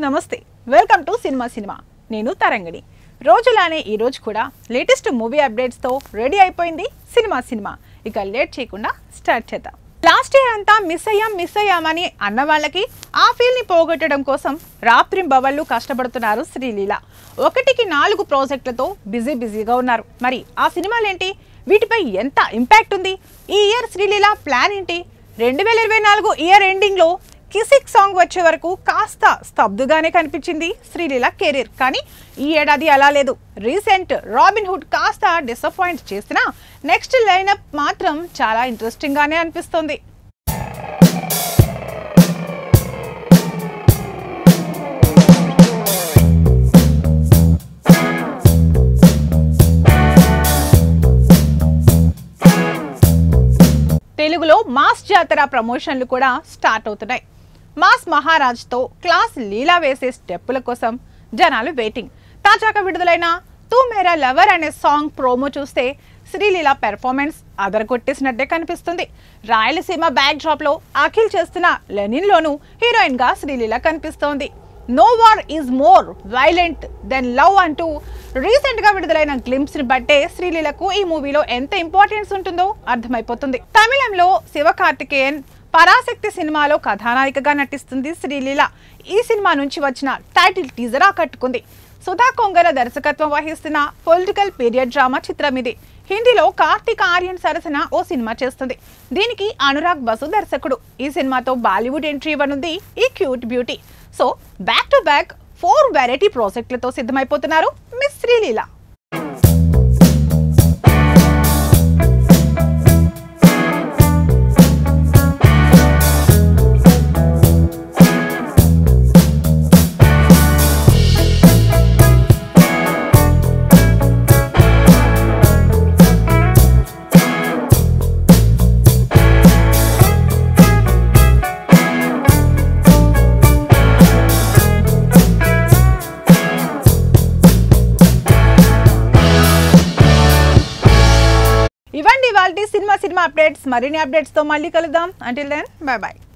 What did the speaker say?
నమస్తే welcome to cinema నేను తరంగిణి రోజులానే ఈ రోజు కూడా లేటెస్ట్ మూవీ అప్డేట్స్ తో రెడీ అయిపోయింది సినిమా ఇక లేట్ చేయకుండా స్టార్ట్ చేద్దాం లాస్ట్ ఇయర్ అంతా మిస్ అయ్యామని అన్న వాళ్ళకి ఆ ఫీల్ ని పోగొట్టడం కోసం రాత్రింబవళ్ళు కష్టపడుతున్నారు శ్రీలీల 1కి 4 ప్రాజెక్టులతో బిజీగా ఉన్నారు మరి ఆ సినిమాలేంటి వీటిపై ఎంత ఇంపాక్ట్ ఉంది ఈ ఇయర్ శ్రీలీల ప్లాన్ ఏంటి 2024 ఇయర్ ఎండింగ్ లో కిసిక్ సాంగ్ వచ్చే వరకు కాస్త స్తబ్దుగానే కనిపించింది శ్రీలీల కెరీర్ కానీ ఈ ఏడాది అలా లేదు రీసెంట్ రాబిన్ హుడ్ కాస్త డిసప్పాయింట్ చేసినా నెక్స్ట్ లైనప్ మాత్రం చాలా ఇంట్రెస్టింగ్ గానే అనిపిస్తుంది తెలుగులో మాస్ జాతర ప్రమోషన్లు కూడా స్టార్ట్ అవుతున్నాయి మాస్ మహారాజ్ తో క్లాస్ లీలా వేసే స్టెప్పుల కోసం జనాలు వెయిటింగ్ తాజాగా విడుదలైన తూ మేరా లవర్ అనే సాంగ్ ప్రోమో చూస్తే శ్రీలీల పెర్ఫార్మెన్స్ అదరగొట్టేసినట్టే కనిపిస్తుంది రాయలసీమ బ్యాక్ డ్రాప్ లో అఖిల్ చేస్తున్న లెనిన్ లోను హీరోయిన్ గా శ్రీలీల కనిపిస్తోంది no war is more violent than love అంటూ రీసెంట్ గా విడుదలైన గ్లింప్స్ ని బట్టే శ్రీలీలకు ఈ మూవీలో ఎంత ఇంపార్టెన్స్ ఉంటుందో అర్థమైపోతుంది తమిళంలో శివకార్తికేయన్ పరాశక్తి సినిమాలో కథానాయికగా నటిస్తుంది శ్రీలీల ఈ సినిమా నుంచి వచ్చిన టైటిల్ టీజర్ ఆకట్టుకుంది సుధా కొంగర దర్శకత్వం వహిస్తున్న పొలిటికల్ పీరియడ్ డ్రామా చిత్రం ఇది హిందీలో కార్తిక్ ఆర్యన్ సరసన ఓ సినిమా చేస్తుంది దీనికి అనురాగ్ బసు దర్శకుడు ఈ సినిమాతో బాలీవుడ్ ఎంట్రీ ఇవ్వనుంది ఈ cute beauty so back to back 4 variety ప్రాజెక్టులతో సిద్ధమైపోతున్నారు మిస్ శ్రీలీల ఇవండి వాళ్ళ సినిమా అప్డేట్స్ మరిన్ని అప్డేట్స్ తో మళ్ళీ కలుద్దాం అంటిల్ దెన్ బై